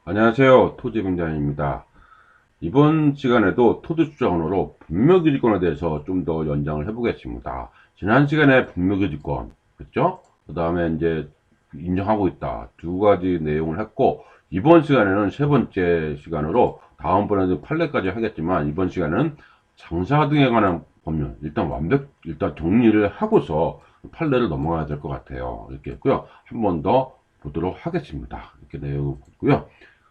안녕하세요. 토지공장입니다. 이번 시간에도 토지 수자원으로 분묘기지권에 대해서 좀 더 연장을 해보겠습니다. 지난 시간에 분묘기지권, 그죠? 그 다음에 이제 인정하고 있다. 두 가지 내용을 했고, 이번 시간에는 세 번째 시간으로 다음번에도 판례까지 하겠지만, 이번 시간은 장사 등에 관한 법률, 일단 정리를 하고서 판례를 넘어가야 될 것 같아요. 이렇게 했고요. 한 번 더 보도록 하겠습니다. 이렇게 내용을 보고요.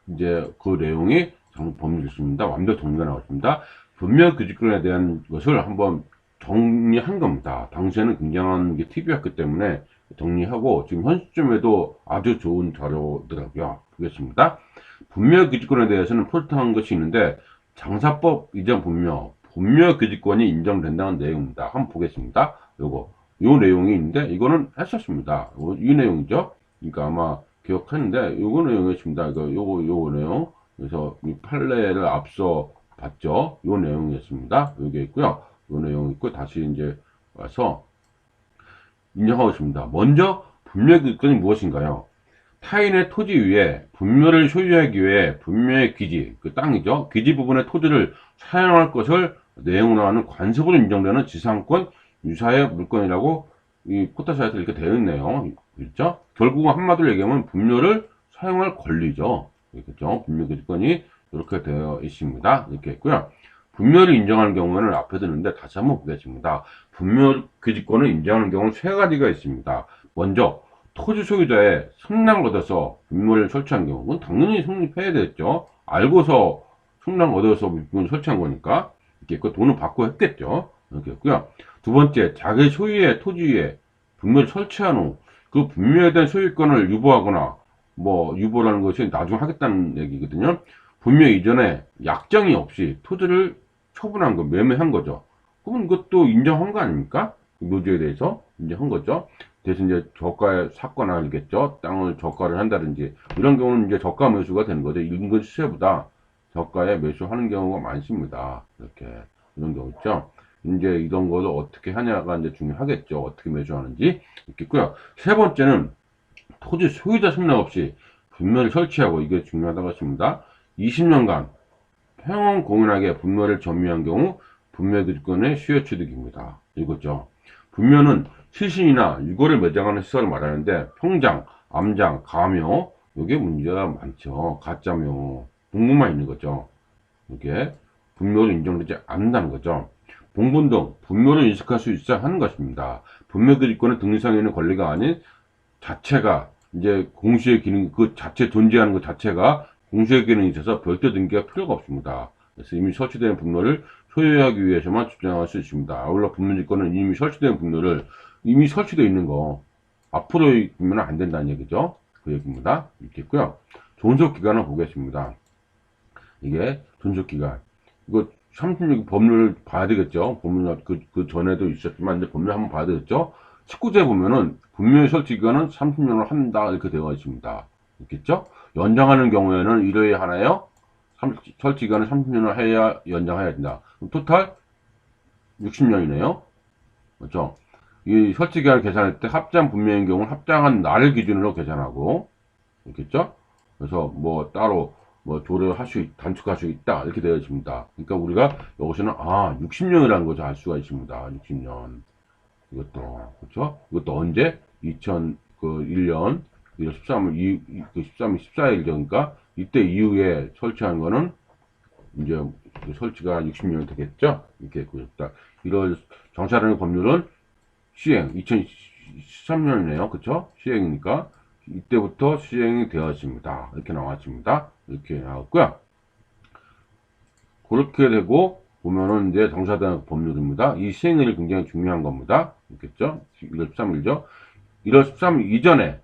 이제 그 내용이 법률 있습니다. 완벽 정리가 나왔습니다. 분명 규칙권에 대한 것을 한번 정리한 겁니다. 당시에는 굉장한 게 TV였기 때문에 정리하고 지금 현 시점에도 아주 좋은 자료더라고요. 보겠습니다. 분묘 규칙권에 대해서는 포스트한 것이 있는데 장사법 이전 분묘 규칙권이 인정된다는 내용입니다. 한번 보겠습니다. 요 내용이 있는데 이거는 했었습니다. 이 내용이죠. 그러니까 아마 기억하는데 요거 내용이었습니다. 요거 내용. 그래서 이 판례를 앞서 봤죠. 요 내용이었습니다. 여기 있고요. 요 내용 있고 다시 이제 와서 인정하고 있습니다. 먼저 분묘기득권이 무엇인가요? 타인의 토지 위에 분묘를 소유하기 위해 분묘의 기지, 그 땅이죠. 기지 부분의 토지를 사용할 것을 내용으로 하는 관습으로 인정되는 지상권 유사의 물건이라고 이 포털사이트에 이렇게 되어 있네요. 그렇죠? 결국은 한마디로 얘기하면 분묘를 사용할 권리죠. 그렇죠? 분묘기득권이 이렇게 되어 있습니다. 이렇게 있고요. 분묘를 인정하는 경우는 앞에 드는데 다시 한번 보겠습니다. 분묘기득권을 인정하는 경우는 세 가지가 있습니다. 먼저 토지 소유자의 승낙을 얻어서 분묘를 설치한 경우는 당연히 성립해야 되겠죠. 알고서 승낙 얻어서 분묘를 설치한 거니까 이렇게 그 돈을 받고 했겠죠. 이렇게 했고요. 두 번째, 자기 소유의 토지 위에 분묘를 설치한 후 그 분묘에 대한 소유권을 유보하거나 유보라는 것이 나중에 하겠다는 얘기거든요. 분묘 이전에 약정이 없이 토지를 처분한 거, 매매한 거죠. 그러면 이것도 인정한 거 아닙니까? 묘지에 대해서 인정한 거죠. 대신 이제 저가에 샀거나 알겠죠. 땅을 저가를 한다든지 이런 경우는 이제 저가 매수가 되는 거죠. 인근 시세보다 저가에 매수하는 경우가 많습니다. 이렇게 이런 경우 있죠. 이제 이런 거를 어떻게 하냐가 이제 중요하겠죠. 어떻게 매수하는지 있겠고요. 세 번째는 토지 소유자 승낙 없이 분묘를 설치하고 이게 중요하다고 했습니다. 20년간 평원 공연하게 분묘를 점유한 경우 분묘기득권의 수요 취득입니다. 이거죠. 분묘는 시신이나 유골을 매장하는 시설을 말하는데 평장, 암장, 가묘 이게 문제가 많죠. 가짜묘, 동무만 있는 거죠. 이게 분묘로 인정되지 않는다는 거죠. 봉분 등 분묘를 인식할 수 있어야 하는 것입니다. 분묘기득권은 등기상에 있는 권리가 아닌 자체가 이제 공시의 기능 그 자체 존재하는 것 자체가 공시의 기능이 있어서 별도 등기가 필요가 없습니다. 그래서 이미 설치된 분묘를 소유하기 위해서만 주장할 수 있습니다. 아울러 분묘지권은 이미 설치된 분묘를 이미 설치되어 있는 거 앞으로 있으면 안 된다는 얘기죠. 그 얘기입니다. 있겠고요. 존속기간을 보겠습니다. 이게 존속기간 이거 36 법률을 봐야 되겠죠. 법률 그 전에도 있었지만 이제 법률 한번 봐야 되겠죠. 19제 보면은 분묘의 설치 기간은 30년을 한다 이렇게 되어 있습니다. 있겠죠? 연장하는 경우에는 1회에 하나요. 설치 기간은 30년을 해야 연장해야 된다. 그럼 토탈 60년이네요. 그렇죠? 이 설치 기간을 계산할 때 합장 분묘인 경우는 합장한 날을 기준으로 계산하고 있겠죠? 그래서 따로 단축할 수 있다 이렇게 되어 있습니다. 그러니까 우리가 여기서는 60년이라는 것을 알 수가 있습니다. 60년. 이것도 그렇죠? 이것도 언제? 2001년 1월 13일 13일 14일 그러니까 이때 이후에 설치한 거는 이제 설치가 60년이 되겠죠? 이렇게 그랬다. 1월 정찰하는 법률은 시행 2013년이네요. 그렇죠? 시행이니까 이때부터 시행이 되었습니다. 이렇게 나왔습니다. 이렇게 나왔고요. 그렇게 되고 보면은 이제 정사된 법률입니다. 이 시행일이 굉장히 중요한 겁니다. 있겠죠? 1월 13일이죠. 1월 13일 이전에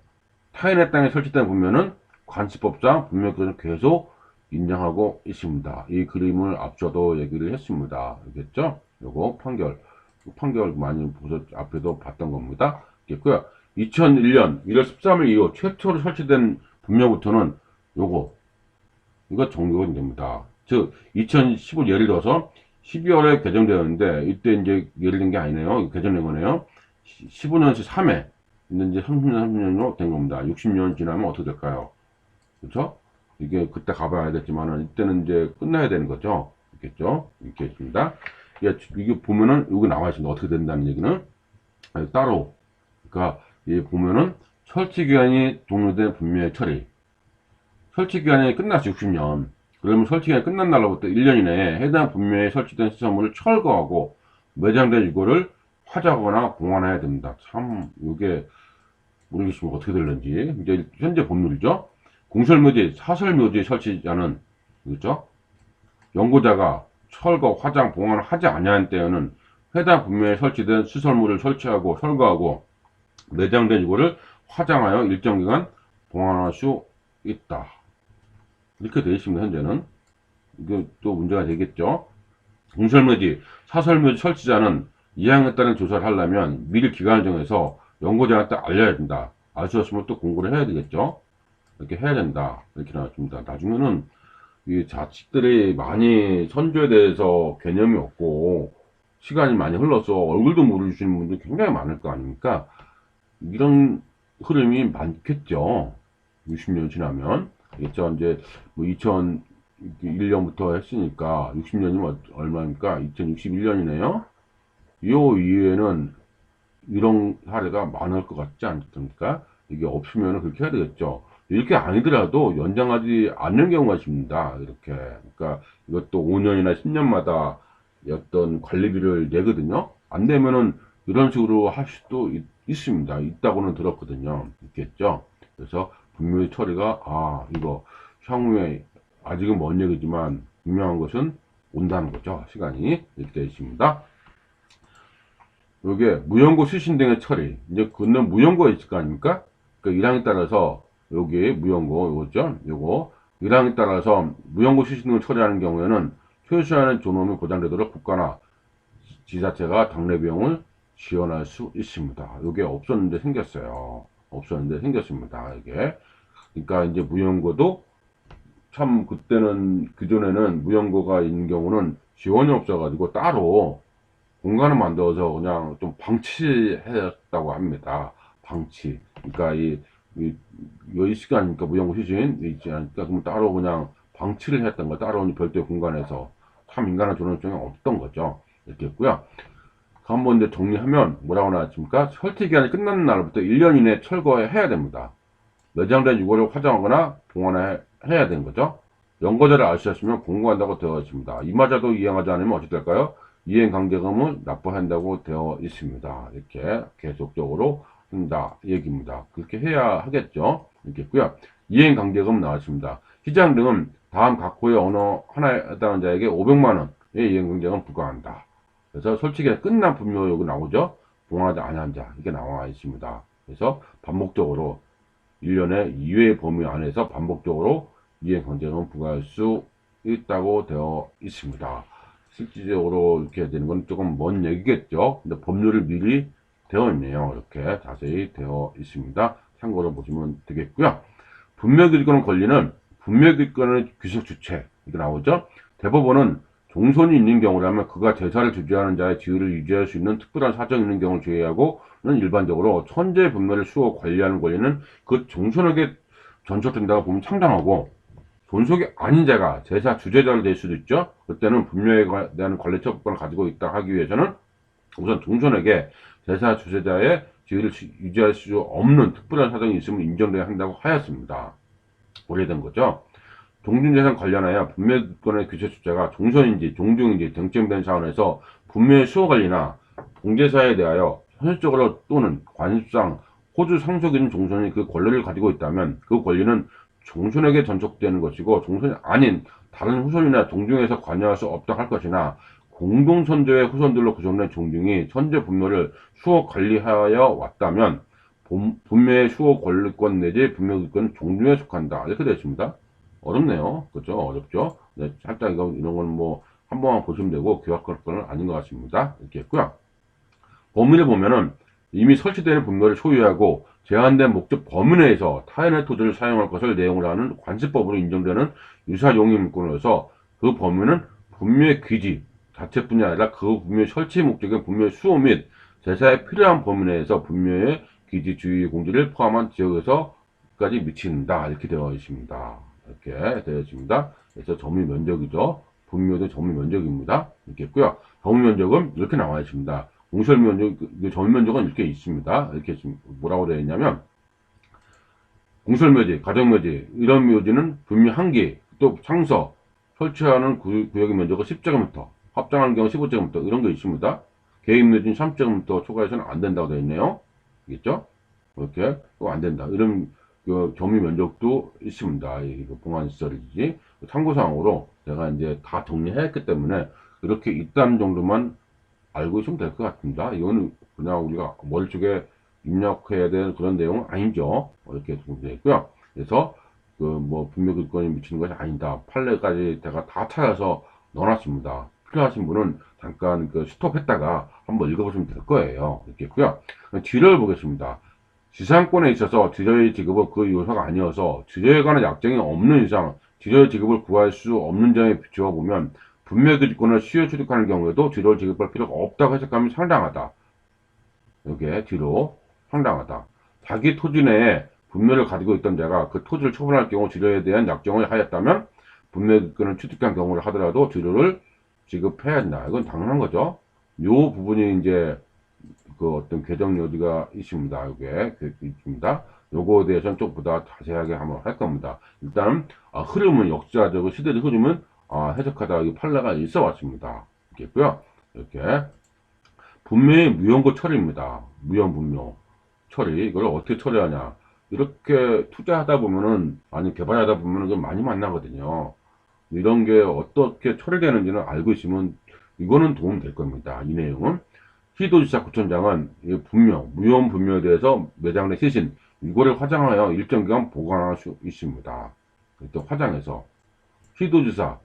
타인의 땅에 설치된 보면은 관습법상 분묘기준을 계속 인정하고 있습니다. 이 그림을 앞서도 얘기를 했습니다. 알겠죠? 요거 판결 많이 보셨 앞에도 봤던 겁니다. 있겠고요. 2001년 1월 13일 이후 최초로 설치된 분묘부터는 이거 종료가 됩니다. 즉 2015 예를 들어서 12월에 개정되었는데 이때 이제 예를 든 게 아니네요. 개정된 거네요. 15년씩 3회. 근데 이제 30년, 30년으로 된 겁니다. 60년 지나면 어떻게 될까요? 그렇죠? 이게 그때 가봐야겠지만은 이때는 이제 끝나야 되는 거죠. 있겠죠? 이렇게 있습니다. 이게 보면은 여기 나와 있습니다. 어떻게 된다는 얘기는 따로. 그러니까 이 보면은 설치 기간이 종료된 분묘의 처리. 설치 기간이 끝났어 60년. 그러면 설치 기간이 끝난 날로부터 1년 이내에 해당 분묘에 설치된 시설물을 철거하고 매장된 이거를 화작하거나 봉환해야 됩니다. 참 이게 모르겠지만 어떻게 될는지. 이제 현재 법률이죠. 공설묘지, 사설묘지 설치자는 그렇죠? 연구자가 철거, 화장, 봉환을 하지 아니한 때에는 해당 분묘에 설치된 시설물을 설치하고 철거하고 매장된 이거를 화장하여 일정 기간 봉환할 수 있다. 이렇게 되어 있습니다. 현재는. 이게 또 문제가 되겠죠. 공설묘지, 사설묘지 설치자는 이항에 따른 조사를 하려면 미리 기간을 정해서 연구자한테 알려야 된다. 알 수 없으면 또 공고를 해야 되겠죠. 이렇게 해야 된다. 이렇게 나왔습니다. 나중에는 이 자식들이 많이 선조에 대해서 개념이 없고 시간이 많이 흘러서 얼굴도 모르시는 분들이 굉장히 많을 거 아닙니까? 이런 흐름이 많겠죠. 60년 지나면. 그렇죠. 이제 뭐 2001년부터 했으니까 60년이면 얼마입니까? 2061년이네요. 이 이후에는 이런 사례가 많을 것 같지 않습니까? 이게 없으면 그렇게 해야 되겠죠. 이렇게 아니더라도 연장하지 않는 경우가 있습니다. 이렇게. 그러니까 이것도 5년이나 10년마다 어떤 관리비를 내거든요. 안 되면은 이런 식으로 할 수도 있습니다. 있다고는 들었거든요. 있겠죠. 그래서 분명히 처리가, 이거 향후에 아직은 먼 얘기지만 분명한 것은 온다는 거죠. 시간이 이렇게 되어 있습니다. 요게 무연고 수신 등의 처리. 이제 그는 무연고가 있을 거 아닙니까? 그 1항에 따라서 여기 무연고 요거죠. 요거 1항에 따라서 무연고 수신 등을 처리하는 경우에는 최소한의 존엄이 보장되도록 국가나 지자체가 당내 비용을 지원할 수 있습니다. 요게 없었는데 생겼어요. 없었는데 생겼습니다. 이게. 그러니까 이제 무연고도 참 그때는 그전에는 무연고가 있는 경우는 지원이 없어가지고 따로 공간을 만들어서 그냥 좀 방치했다고 합니다. 방치. 그러니까 이 시간이니까 무연고 휴진 있지 않으니까 그럼 따로 그냥 방치를 했던 거 따로 별도의 공간에서 참 인간의 존엄성이 없던 거죠. 이렇게 했고요. 한번 이제 정리하면 뭐라고 나왔습니까? 설치 기간이 끝나는 날부터 1년 이내에 철거해야 됩니다. 매장된 유골을 화장하거나 봉환해야 되는 거죠. 연거제를 아시았으면 공고한다고 되어 있습니다. 이마저도 이행하지 않으면 어찌 될까요? 이행 강제금은 납부한다고 되어 있습니다. 이렇게 계속적으로 한다 얘기입니다. 그렇게 해야 하겠죠. 이렇게 했고요. 이행 강제금 나왔습니다. 시장 등은 다음 각 호의 어느 하나에 해당하는 자에게 500만원의 이행 강제금 부과한다. 그래서 설치기가 끝난 분묘 여기 나오죠. 봉환하지 않은 자 이게 나와 있습니다. 그래서 반복적으로 1년에 2회의 범위 안에서 반복적으로 이행 강제금을 부과할 수 있다고 되어 있습니다. 실질적으로 이렇게 되는 건 조금 먼 얘기겠죠. 근데 법률을 미리 되어 있네요. 이렇게 자세히 되어 있습니다. 참고로 보시면 되겠고요. 분묘기득권 권리는 분묘기득권의 귀속 주체 이게 나오죠. 대법원은 종손이 있는 경우라면 그가 제사를 주재하는 자의 지위를 유지할 수 있는 특별한 사정이 있는 경우를 제외하고는 일반적으로 천재 분묘를 수호 관리하는 권리는 그 종손에게 전속된다고 보면 상당하고 존속이 아닌 자가 제사 주재자를 될 수도 있죠. 그때는 분묘에 대한 관리 처분권을 가지고 있다 하기 위해서는 우선 종손에게 제사 주재자의 지위를 유지할 수 없는 특별한 사정이 있으면 인정돼야 한다고 하였습니다. 오래된 거죠. 종중재산 관련하여 분묘권의 규제 주체가 종손인지 종중인지 쟁점된 사안에서 분묘의 수호 관리나 공제사에 대하여 현실적으로 또는 관습상 호주 상속 있는 종손이 그 권리를 가지고 있다면 그 권리는 종손에게 전속되는 것이고 종손이 아닌 다른 후손이나 종중에서 관여할 수 없다 할 것이나 공동선조의 후손들로 구성된 종중이 천재 분묘를 수호 관리하여 왔다면 분묘의 수호 권리권 내지 분묘기권 종중에 속한다. 이렇게 되어 있습니다. 어렵네요. 그렇죠? 어렵죠? 네, 살짝 이런 건 뭐 한 번만 보시면 되고 교학권은 아닌 것 같습니다. 이렇게 했고요. 범위를 보면은 이미 설치되는 분묘를 소유하고 제한된 목적 범위 내에서 타인의 토지를 사용할 것을 내용으로 하는 관습법으로 인정되는 유사 용의물권으로서 그 범위는 분묘의 귀지 자체뿐이 아니라 그 분묘의 설치 목적인 분묘의 수호 및 제사에 필요한 범위 내에서 분묘의 귀지 주의 공지를 포함한 지역에서까지 미친다 이렇게 되어 있습니다. 이렇게 되어 있습니다. 그래서 점유 면적이죠. 분묘도 점유 면적입니다. 이렇게 있고요. 점유 면적은 이렇게 나와 있습니다. 공설 면적, 점유 면적은 이렇게 있습니다. 이렇게 뭐라고 되어 있냐면, 공설묘지, 가정묘지, 이런 묘지는 분묘 한 개, 또 창서, 설치하는 구역의 면적은 10제곱미터, 합장하는 경우 15제곱미터, 이런 게 있습니다. 개입묘지는 3제곱미터 초과해서는 안 된다고 되어 있네요. 알겠죠? 이렇게, 안 된다. 이런, 점유 면적도 있습니다. 이거 봉안시설이지. 참고사항으로 제가 이제 다 정리했기 때문에, 이렇게 있다는 정도만 알고 있으면 될 것 같습니다. 이거는 그냥 우리가 머릿속에 입력해야 될 그런 내용은 아니죠. 이렇게 되어 있고요. 그래서 그 뭐 분묘기권이 미치는 것이 아니다. 판례까지 제가 다 찾아서 넣어놨습니다. 필요하신 분은 잠깐 그 스톱했다가 한번 읽어보시면 될 거예요. 이렇게 있고요. 지를 보겠습니다. 지상권에 있어서 지료의 지급은 그 요소가 아니어서 지료에 관한 약정이 없는 이상 지료의 지급을 구할 수 없는 점에 비추어 보면 분묘기권을 시효 취득하는 경우에도 지료를 지급할 필요가 없다고 해석하면 상당하다. 이게 뒤로 상당하다. 자기 토지 내에 분묘를 가지고 있던 자가 그 토지를 처분할 경우 지료에 대한 약정을 하였다면 분묘기권을 취득한 경우를 하더라도 지료를 지급해야 한다. 이건 당연한 거죠. 요 부분이 이제 그 어떤 개정 여지가 있습니다. 이게 있습니다. 요거에 대해서는 좀 보다 자세하게 한번 할 겁니다. 일단 흐름은 역사적으로 시대의 흐름은 해석하다 이 판례가 있어 왔습니다. 있겠고요. 이렇게 분묘의 무효고 처리입니다. 무효분묘 처리. 이걸 어떻게 처리하냐. 이렇게 투자하다 보면은, 아니, 개발하다 보면은 좀 많이 만나거든요. 이런 게 어떻게 처리되는지는 알고 있으면, 이거는 도움이 될 겁니다. 이 내용은. 시도지사 구청장은 분묘, 무효분묘에 대해서 매장내 시신, 이거를 화장하여 일정 기간 보관할 수 있습니다. 또 화장해서. 시도지사는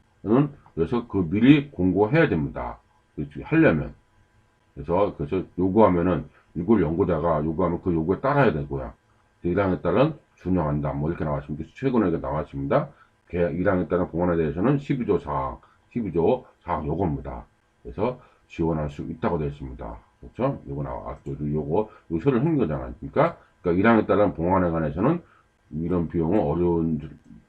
그래서 그 미리 공고해야 됩니다. 하려면. 그래서 요구하면은 이걸 연구자가 요구하면 그 요구에 따라야 되고요. 1항에 따른 준용한다. 뭐 이렇게 나왔습니다. 최근에 이게 나왔습니다. 1항에 따른 봉안에 대해서는 12조 4항, 12조 4항 요겁니다. 그래서 지원할 수 있다고 되어 있습니다. 그렇죠? 요거 요거 서류를 한 거잖아요. 그러니까 1항에 따른 봉안에 관해서는 이런 비용은 어려운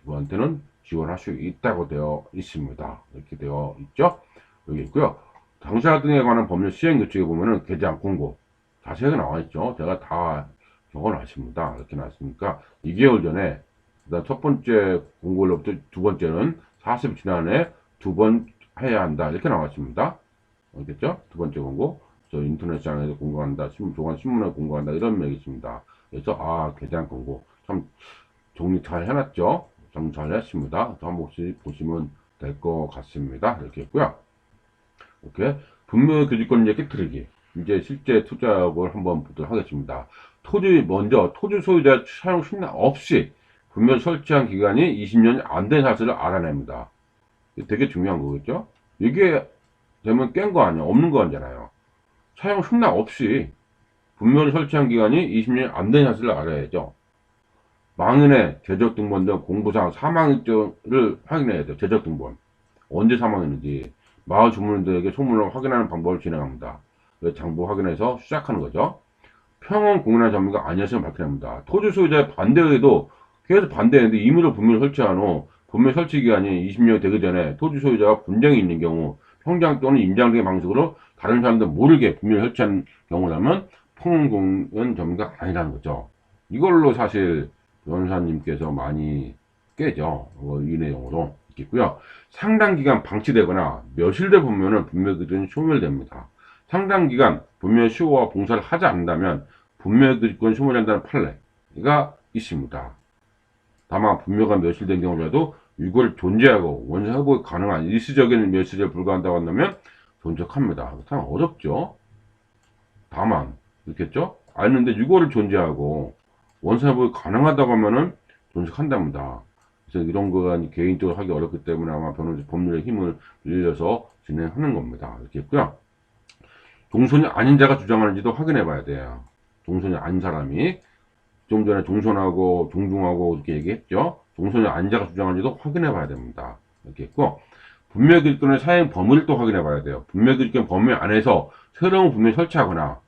분한테는 지원할 수 있다고 되어 있습니다. 이렇게 되어 있죠? 여기 있고요. 당사 등에 관한 법률 시행 규칙에 보면은 개장 공고 자세하게 나와 있죠. 제가 다 적어놨습니다. 이렇게 나왔으니까 2개월 전에 그다음 첫 번째 공고로부터 두 번째는 40일 지난해 두 번 해야 한다. 이렇게 나왔습니다. 알겠죠? 두 번째 공고. 저 인터넷상에서 공고한다. 조간 신문에 공고한다. 이런 맥이 있습니다. 그래서 개장 공고 참 정리 잘 해놨죠. 참 잘 했습니다. 한 번씩 보시면 될 것 같습니다. 이렇게 했고요. 이렇게 분묘 교지권 이제 깨뜨리기. 이제 실제 투자업을 한번 보도록 하겠습니다. 먼저 토지 소유자 사용 승낙 없이 분묘 설치한 기간이 20년이 안 된 사실을 알아냅니다. 되게 중요한 거겠죠? 이게 되면 깬 거 아니야? 없는 거 아니잖아요. 사용 승낙 없이 분묘를 설치한 기간이 20년이 안 된 사실을 알아야죠. 망인의 재적등본 등 공부상 사망일정을 확인해야 돼요. 재적등본. 언제 사망했는지. 마을 주민들에게 소문을 확인하는 방법을 진행합니다. 장부 확인해서 시작하는 거죠. 평원 공인한 전문가 아니었으면 밝혀냅니다. 토지 소유자의 반대에도 계속 반대했는데 임의로 분묘를 설치한 후 분묘 설치 기간이 20년이 되기 전에 토지 소유자가 분쟁이 있는 경우 평장 또는 임장 등의 방식으로 다른 사람들 모르게 분묘를 설치한 경우라면 평원 공인 전문가 아니라는 거죠. 이걸로 사실 변호사님께서 많이 깨죠. 이 내용으로 있겠고요. 상당 기간 방치되거나 멸실돼 보면은 분묘기준이 소멸됩니다. 상당 기간 분묘 시효와 봉사를 하지 않는다면 분묘기준 소멸한다는 판례가 있습니다. 다만 분묘가 멸실된 경우라도 이걸 존재하고 원사 회복이 가능한 일시적인 멸실에 불과한다고 한다면 존속합니다. 참 어렵죠. 다만 그렇겠죠? 아는데 이거를 존재하고 원사 회복이 가능하다고 하면은 존속한답니다. 그래서 이런 거가 개인적으로 하기 어렵기 때문에 아마 법률의 힘을 빌려서 진행하는 겁니다. 이렇게 했고요. 종손이 아닌 자가 주장하는지도 확인해 봐야 돼요. 종손이 아닌 사람이 좀 전에 종손하고 종중하고 이렇게 얘기했죠. 종손이 아닌 자가 주장하는지도 확인해 봐야 됩니다. 이렇게 했고 분묘기득권의 사행 범위를 또 확인해 봐야 돼요. 분묘기득권 범위 안에서 새로운 분묘 설치하거나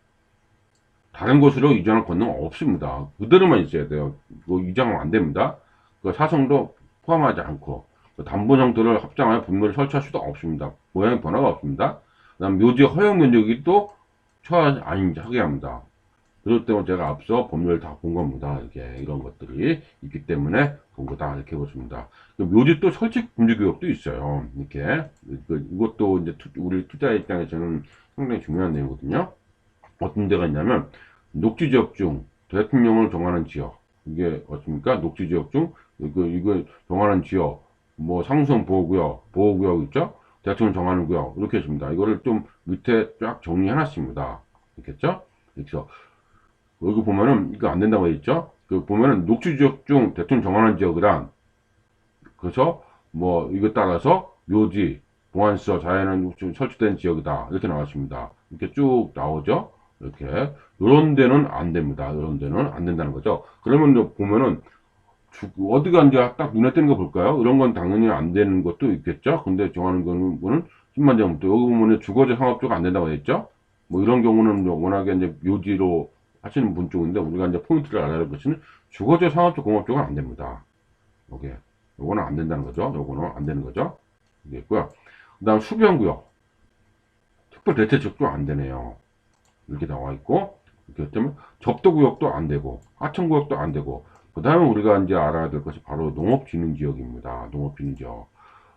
다른 곳으로 이전할 권능은 없습니다. 그대로만 있어야 돼요. 이거 이장하면 안 됩니다. 그 사성도 포함하지 않고 단본 형태를 합장하여 분묘를 설치할 수도 없습니다. 모양의 변화가 없습니다. 그 다음 묘지 허용 면적이 또 처하 아닌지 하게 합니다. 그럴 때는 제가 앞서 법률을 다 본 겁니다. 이렇게 이런 것들이 있기 때문에 본 거다 이렇게 보십니다. 묘지 또 설치 금지 구역도 있어요. 이렇게 이것도 이제 우리 투자 입장에서는 상당히 중요한 내용이거든요. 어떤 데가 있냐면 녹지 지역 중 대통령을 정하는 지역 이게 어떻습니까? 녹지 지역 중 이거 정하는 지역 뭐 상수원 보호구역 있죠? 대통령 정하는 구역 이렇게 있습니다. 이거를 좀 밑에 쫙 정리해놨습니다. 있겠죠? 그래서 여기 보면은 이거 안 된다고 했죠? 그 보면은 녹지 지역 중 대통령 정하는 지역이란 그래서 뭐 이거 따라서 묘지 보안시설 자연은 설치된 지역이다 이렇게 나왔습니다. 이렇게 쭉 나오죠? 이렇게 이런 데는 안 됩니다. 이런 데는 안 된다는 거죠. 그러면 보면은 어디가 이제 딱 눈에 띄는 거 볼까요? 이런 건 당연히 안 되는 것도 있겠죠. 근데 정하는 거는 10만 점부터 여기 보면 주거지 상업주가 안 된다고 했죠. 뭐 이런 경우는 워낙에 이제 묘지로 하시는 분 쪽인데 우리가 이제 포인트를 알아야 할 것은 주거지 상업주 공업주가 안 됩니다. 요거는 안 된다는 거죠. 요거는 안 되는 거죠. 이게 있고요. 그 다음 수변구역 특별 대체적도 안 되네요. 이렇게 나와 있고 이렇게 되면 접도구역도 안 되고 하천구역도 안 되고 그 다음에 우리가 이제 알아야 될 것이 바로 농업진흥지역입니다. 농업진흥지역.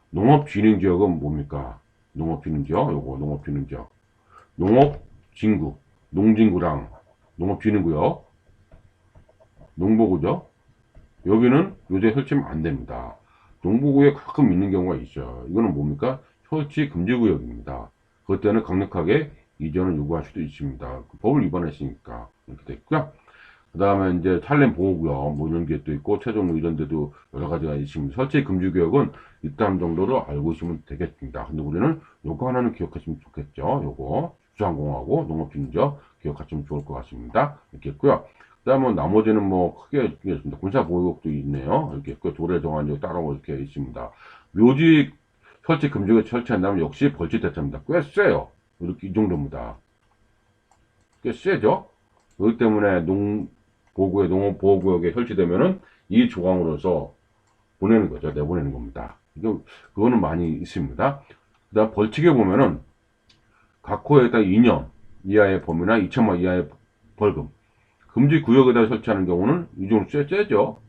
농업진흥지역은 뭡니까? 농업진흥지역, 요거 농업진흥지역. 농업진구, 농진구랑 농업진흥구역, 농보구죠. 여기는 요새 설치하면 안 됩니다. 농보구에 가끔 있는 경우가 있어요. 이거는 뭡니까? 설치 금지구역입니다. 그것 때는 강력하게 이전을 요구할 수도 있습니다. 법을 위반했으니까 이렇게 됐고요. 그 다음에 이제 산림 보호구역 뭐 이런 게 또 있고 최종 이런 데도 여러 가지가 있습니다. 설치 금지구역은 일단 정도로 알고 있으면 되겠습니다. 근데 우리는 요거 하나는 기억하시면 좋겠죠. 요거 수산공하고 농업진흥지역 기억하시면 좋을 것 같습니다. 이렇게 있고요. 그 다음에 나머지는 뭐 크게 있습니다. 군사보호구역도 있네요. 이렇게 있고 도래 정한지역 따로 이렇게 있습니다. 묘지 설치 금지구역 설치한다면 역시 벌칙 대차입니다. 꽤 세요. 이렇게 이 정도입니다. 꽤 세죠. 그렇기 때문에 농업보호구역에 설치되면은 이 조항으로서 보내는 거죠. 내보내는 겁니다. 그거는 많이 있습니다. 그 다음 벌칙에 보면은 각 호에다 2년 이하의 범위나 2천만 이하의 벌금. 금지구역에다 설치하는 경우는 이 정도 세죠.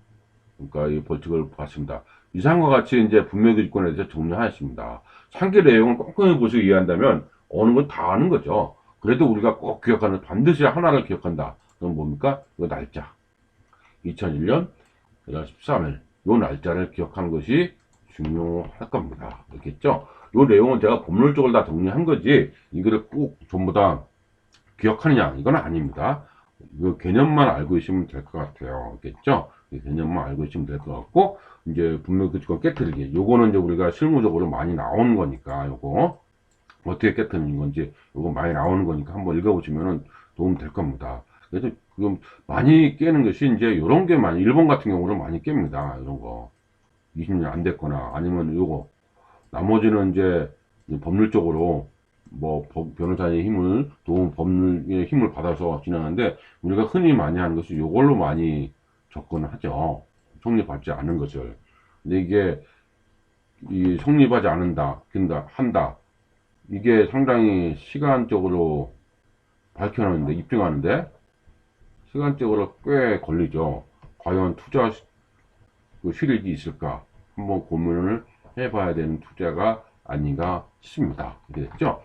그러니까 이 벌칙을 받습니다. 이상과 같이 이제 분묘기지권에 대해서 정리하였습니다. 상기 내용을 꼼꼼히 보시고 이해한다면 어느 건 다 아는 거죠. 그래도 우리가 꼭 기억하는 반드시 하나를 기억한다. 그건 뭡니까? 이 날짜. 2001년 1월 13일. 이 날짜를 기억하는 것이 중요할 겁니다. 알겠죠? 이 내용은 제가 법률적으로 다 정리한 거지, 이거를 꼭 전부 다 기억하느냐? 이건 아닙니다. 이 개념만 알고 있으면 될 것 같아요. 알겠죠? 이 개념만 알고 있으면 될 것 같고, 이제 분묘기지권 깨뜨리기. 요거는 이제 우리가 실무적으로 많이 나오는 거니까, 요거. 어떻게 깨뜨리는 건지, 요거 많이 나오는 거니까 한번 읽어보시면 도움 될 겁니다. 그래서 지금 많이 깨는 것이 이제 요런 게 많이, 일본 같은 경우는 많이 깹니다. 이런 거. 20년 안 됐거나, 아니면 요거. 나머지는 이제 법률적으로 뭐 변호사의 힘을, 법률의 힘을 받아서 진행하는데, 우리가 흔히 많이 하는 것이 요걸로 많이 접근을 하죠. 성립하지 않은 것을. 근데 이게, 성립하지 않는다, 한다. 이게 상당히 시간적으로 밝혀놓는데, 입증하는데, 시간적으로 꽤 걸리죠. 과연 투자 실익이 있을까? 한번 고민을 해봐야 되는 투자가 아닌가 싶습니다. 됐죠?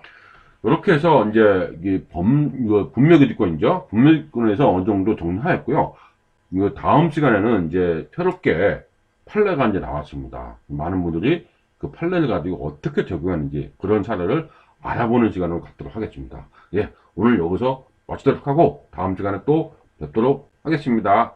이렇게 해서 이제 분묘기지권이죠. 분묘기지권에서 어느 정도 정리하였고요. 이거 다음 시간에는 이제 새롭게 판례가 이제 나왔습니다. 많은 분들이 그 판례를 가지고 어떻게 적용하는지 그런 사례를 알아보는 시간을 갖도록 하겠습니다. 예, 오늘 여기서 마치도록 하고 다음 시간에 또 뵙도록 하겠습니다.